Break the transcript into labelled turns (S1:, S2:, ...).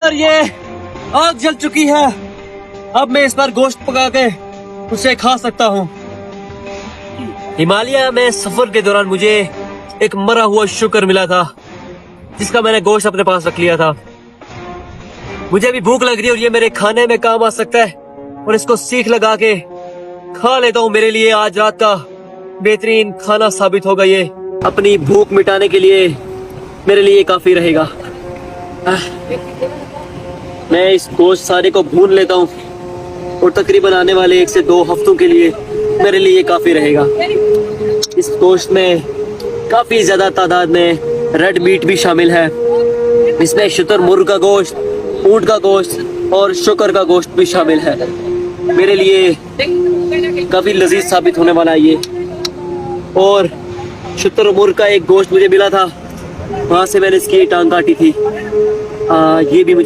S1: और ये आग जल चुकी है। अब मैं इस पर गोश्त पका के उसे खा सकता हूँ। हिमालय में सफर के दौरान मुझे एक मरा हुआ शुकर मिला था, जिसका मैंने गोश्त अपने पास रख लिया था। मुझे अभी भूख लग रही है और ये मेरे खाने में काम आ सकता है, और इसको सीख लगा के खा लेता हूँ। मेरे लिए आज रात का बेहतरीन खाना साबित होगा। ये अपनी भूख मिटाने के लिए मेरे लिए काफी रहेगा। मैं इस गोश्त सारे को भून लेता हूँ, और तकरीबन आने वाले 1 से 2 हफ्तों के लिए मेरे लिए काफी रहेगा। इस गोश्त में काफी ज्यादा तादाद में रेड मीट भी शामिल है। इसमें शुतुरमुर्ग का गोश्त, ऊंट का गोश्त और शुकर का गोश्त भी शामिल है। मेरे लिए काफी लजीज साबित होने वाला है ये। और शुतुरमुर्ग का एक गोश्त मुझे मिला था, वहां से मैंने इसकी टांग काटी थी। ये भी मुझे